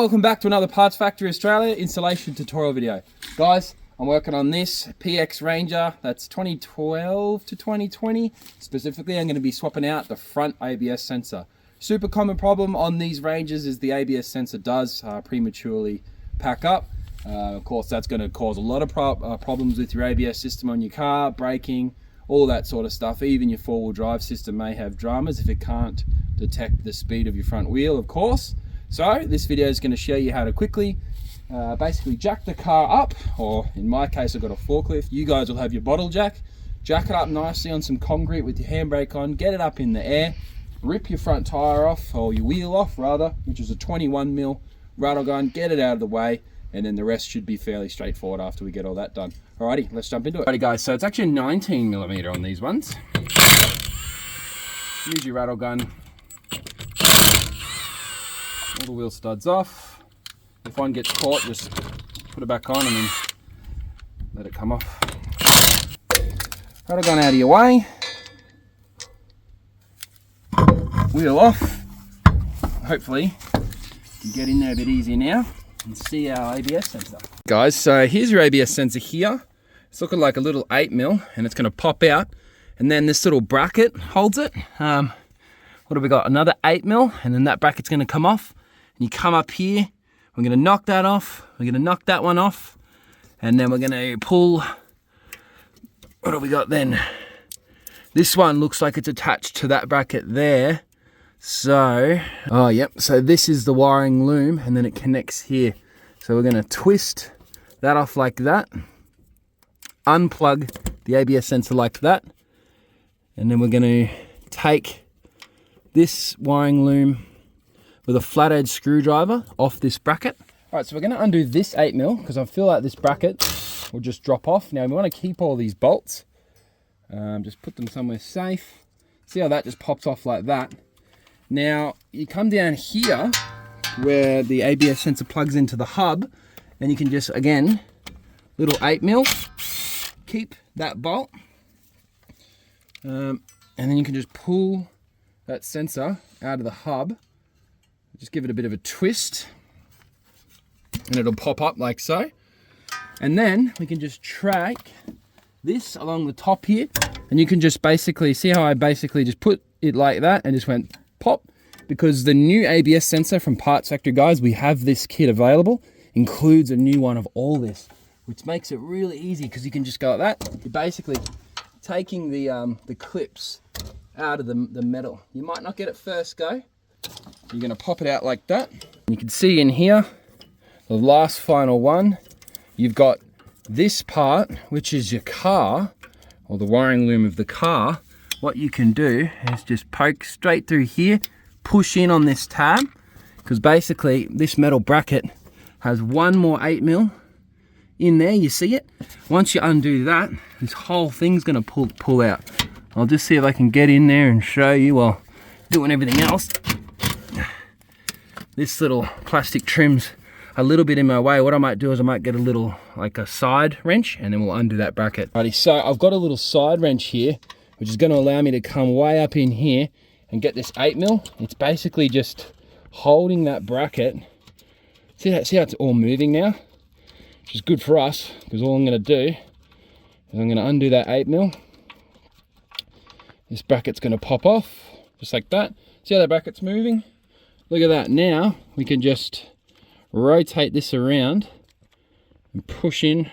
welcome back to another Parts Factory Australia installation tutorial video. Guys, I'm working on this PX Ranger, that's 2012 to 2020. Specifically, I'm going to be swapping out the front ABS sensor. Super common problem on these Rangers is the ABS sensor does prematurely pack up. Of course, that's going to cause a lot of problems with your ABS system on your car, braking, all that sort of stuff. Even your four-wheel drive system may have dramas if it can't detect the speed of your front wheel, of course. So this video is going to show you how to quickly basically jack the car up, or in my case I've got a forklift. You guys will have your bottle jack it up nicely on some concrete with your handbrake on, get it up in the air, rip your front tire off, or your wheel off rather, which is a 21mm rattle gun, get it out of the way, and then the rest should be fairly straightforward after we get all that done. Alrighty, let's jump into it. Alrighty guys, so it's actually 19mm on these ones. Use your rattle gun. All the wheel studs off. If one gets caught, just put it back on and then let it come off. Rattle gun out of your way. Wheel off. Hopefully, you can get in there a bit easier now and see our ABS sensor. Guys, so here's your ABS sensor here. It's looking like a little 8mm and it's going to pop out. And then this little bracket holds it. What have we got? Another 8mm, and then that bracket's going to come off. And you come up here, we're going to knock that off, we're going to knock that one off, and then we're going to pull, what have we got then? This one looks like it's attached to that bracket there. So, oh yep, so this is the wiring loom, and then it connects here. So we're going to twist that off like that, unplug the ABS sensor like that, and then we're going to take this wiring loom with a flat edge screwdriver off this bracket. All right, so we're going to undo this 8mm because I feel like this bracket will just drop off. Now we want to keep all these bolts. Just put them somewhere safe. See how that just pops off like that. Now you come down here where the ABS sensor plugs into the hub, and you can just, again, little 8mm, keep that bolt. And then you can just pull that sensor out of the hub. Just give it a bit of a twist and it'll pop up like so. And then we can just track this along the top here, and you can just basically see how I basically just put it like that and just went pop, because the new ABS sensor from Parts Factory, guys, we have this kit available, includes a new one of all this, which makes it really easy because you can just go like that. You're basically taking the clips out of the metal. You might not get it first go. You're going to pop it out like that. You can see in here, the last final one, you've got this part, which is your car, or the wiring loom of the car. What you can do is just poke straight through here, push in on this tab, because basically this metal bracket has one more 8mm in there, you see it? Once you undo that, this whole thing's going to pull out. I'll just see if I can get in there and show you while doing everything else. This little plastic trim's a little bit in my way. What I might do is I might get a little, like a side wrench, and then we'll undo that bracket. Alrighty, so I've got a little side wrench here, which is going to allow me to come way up in here and get this 8mm. It's basically just holding that bracket. See how it's all moving now? Which is good for us, because all I'm going to do is I'm going to undo that 8mm. This bracket's going to pop off, just like that. See how that bracket's moving? Look at that. Now we can just rotate this around and push in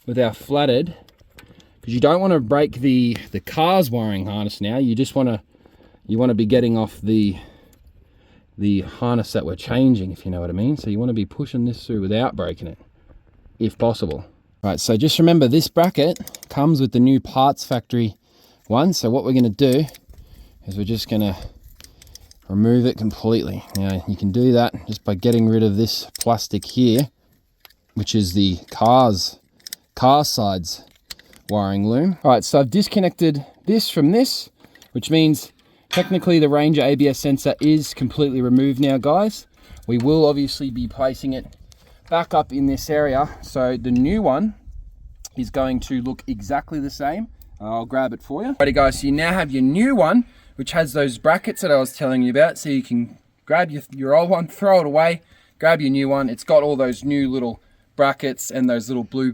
with our flathead, because you don't want to break the car's wiring harness now. You just want to be getting off the harness that we're changing, if you know what I mean. So you want to be pushing this through without breaking it, if possible. Right, so just remember, this bracket comes with the new Parts Factory one. So what we're going to do is we're just going to remove it completely. Now you can do that just by getting rid of this plastic here, which is the car sides wiring loom. All right, so I've disconnected this from this, which means technically the Ranger ABS sensor is completely removed now, guys. We will obviously be placing it back up in this area, so the new one is going to look exactly the same. I'll grab it for you. Alrighty guys, so you now have your new one, which has those brackets that I was telling you about, so you can grab your old one, throw it away, grab your new one. It's got all those new little brackets and those little blue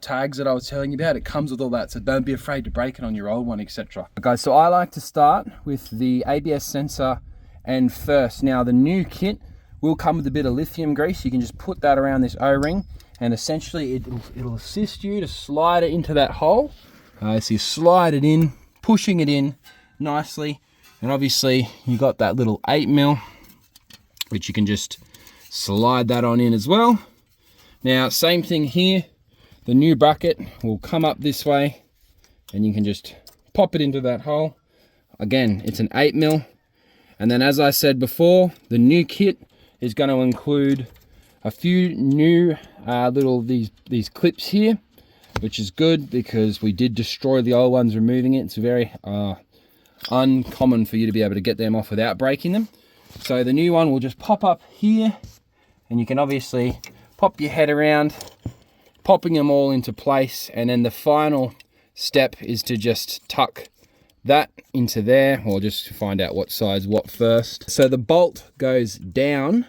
tags that I was telling you about. It comes with all that, so don't be afraid to break it on your old one, etc. Guys, so I like to start with the ABS sensor and first. Now the new kit will come with a bit of lithium grease. You can just put that around this O-ring and essentially it'll assist you to slide it into that hole. So you slide it in, pushing it in nicely, and obviously you got that little 8mm, which you can just slide that on in as well. Now, same thing here, the new bracket will come up this way and you can just pop it into that hole. Again, it's an 8mm. And then as I said before, the new kit is going to include a few new these clips here, which is good because we did destroy the old ones removing it. It's very uncommon for you to be able to get them off without breaking them. So the new one will just pop up here and you can obviously pop your head around, popping them all into place, and then the final step is to just tuck that into there, or just find out what side's what first. So the bolt goes down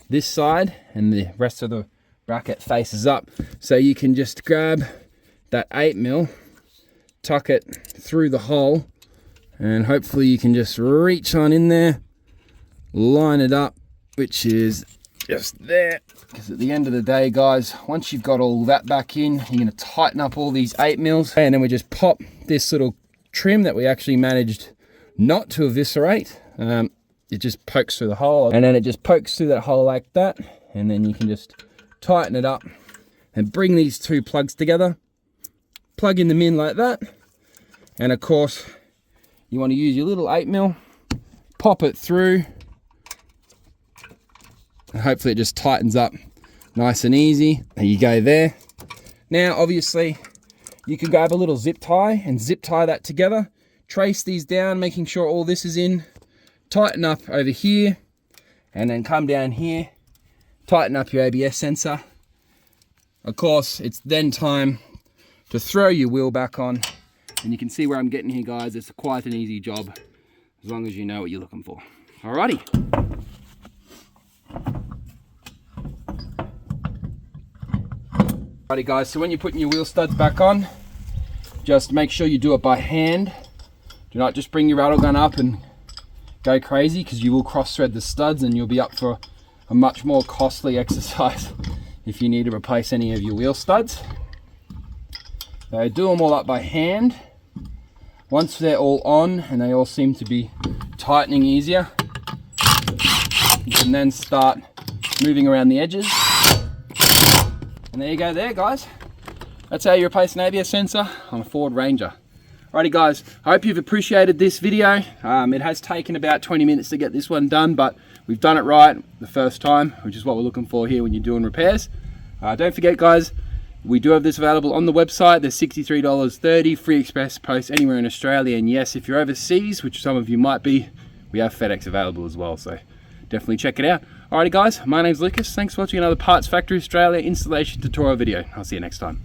this side and the rest of the bracket faces up. So you can just grab that 8mm, tuck it through the hole, and hopefully you can just reach on in there, line it up, which is just there. Because at the end of the day, guys, once you've got all that back in, you're going to tighten up all these 8mm, and then we just pop this little trim that we actually managed not to eviscerate. It just pokes through the hole, and then it just pokes through that hole like that, and then you can just tighten it up and bring these two plugs together, plug in them in like that, and of course you want to use your little 8mm, pop it through, and hopefully it just tightens up nice and easy. There you go there. Now obviously you can grab a little zip tie and zip tie that together, trace these down, making sure all this is in, tighten up over here, and then come down here, tighten up your ABS sensor. Of course, it's then time to throw your wheel back on, and you can see where I'm getting here, guys. It's quite an easy job as long as you know what you're looking for. Alrighty. Alrighty guys, so when you're putting your wheel studs back on, just make sure you do it by hand. Do not just bring your rattle gun up and go crazy, because you will cross thread the studs and you'll be up for a much more costly exercise if you need to replace any of your wheel studs. So do them all up by hand. Once they're all on and they all seem to be tightening easier, you can then start moving around the edges. And there you go there, guys. That's how you replace an ABS sensor on a Ford Ranger. Alrighty guys, I hope you've appreciated this video. It has taken about 20 minutes to get this one done, but we've done it right the first time, which is what we're looking for here when you're doing repairs. Don't forget guys, we do have this available on the website. There's $63.30, free express post anywhere in Australia. And yes, if you're overseas, which some of you might be, we have FedEx available as well, so definitely check it out. Alrighty guys, my name's Lucas. Thanks for watching another Parts Factory Australia installation tutorial video. I'll see you next time.